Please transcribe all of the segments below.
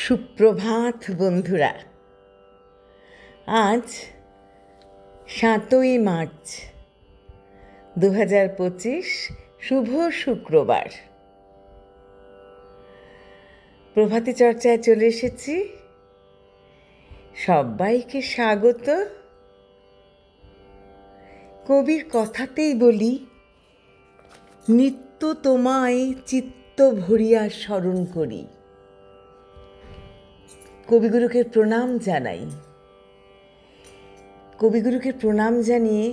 সুপ্রভাত বন্ধুরা। আজ 7ই মার্চ 2025, শুভ শুক্রবার। প্রভাতী চর্চায় চলে এসেছি। সবাইকে স্বাগত। কবির কথাতেই বলি, নিত্য তোমায় চিত্ত ভরিয়া স্মরণ করি। কবিগুরুকে প্রণাম জানাই। কবিগুরুকে প্রণাম জানিয়ে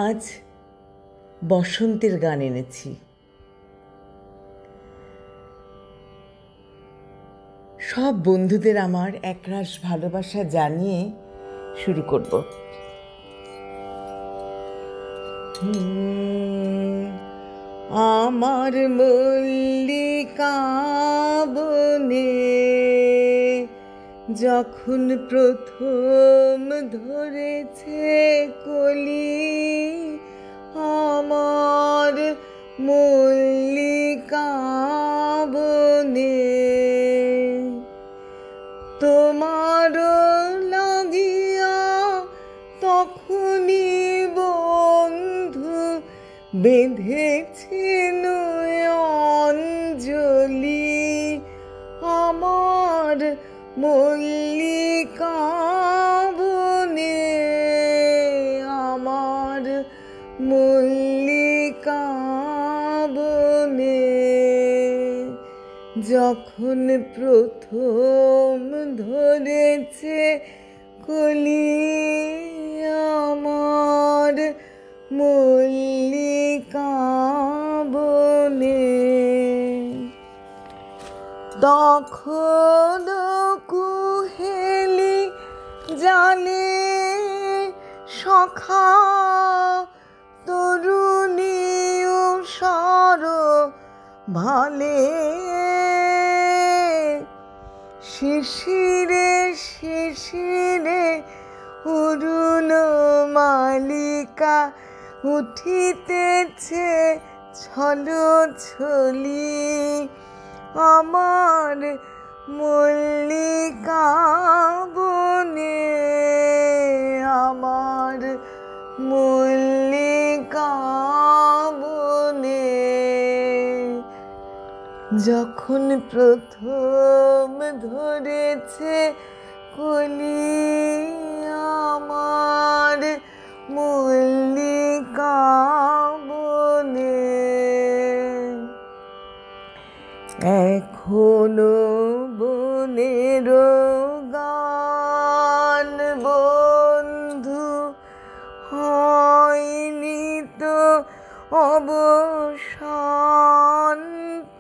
আজ বসন্তের গান এনেছি। সব বন্ধুদের আমার একরাশ ভালোবাসা জানিয়ে শুরু করব। আমার মল্লিকা বনে যখন প্রথম ধরেছে কলি, আমার মল্লিকা বনে তোমার লাগিয়া তখনই বন্ধু বেঁধেছেন অঞ্জলি। আমার মল্লিকা বনে, আমার মল্লিকা বনে যখন প্রথম ধরেছে কলি, আমার মল্লিকা বনে তখন কুহেলি জানে সখা তরুণী উষার ভালে, শিশিরে শিশিরে অরুণ মালিকা উঠিতেছে ছলো ছলি, আমার মল্লিকা বনে, আমার মল্লিকা বনে যখন প্রথম ধরেছে কলি, আমার মল্লিকা বনে এখনো বনের গান বন্ধু হয়নি তো অবসান,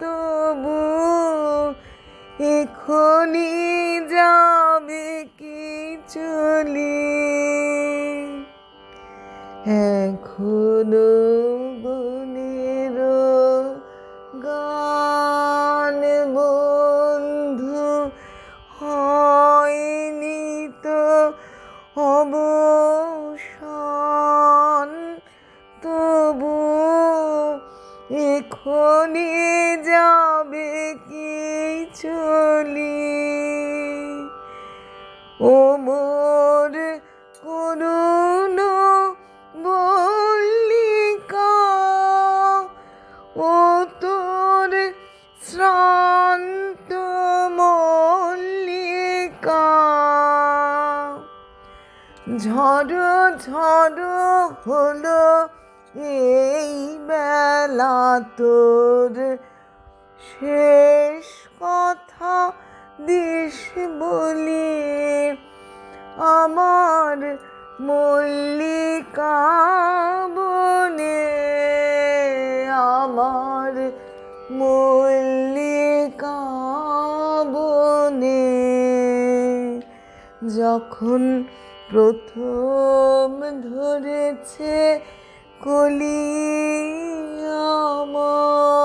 তবু এখনি যাবে কি চলি, এখনো বনের গান বন্ধু হয়নি তো অবসান, তবু এখনি যাবে কি চলি, ও মোর করুণ মল্লিকা, ও তোর শ্রান্ত মল্লিকা, ঝড়ো ঝড়ো হলো এই বেলা তোর, শেষ কথা দিস বলি, আমার মল্লিকা বনে, আমার মল্লিকা বনে যখন প্রথম ধরেছে কলি, আমার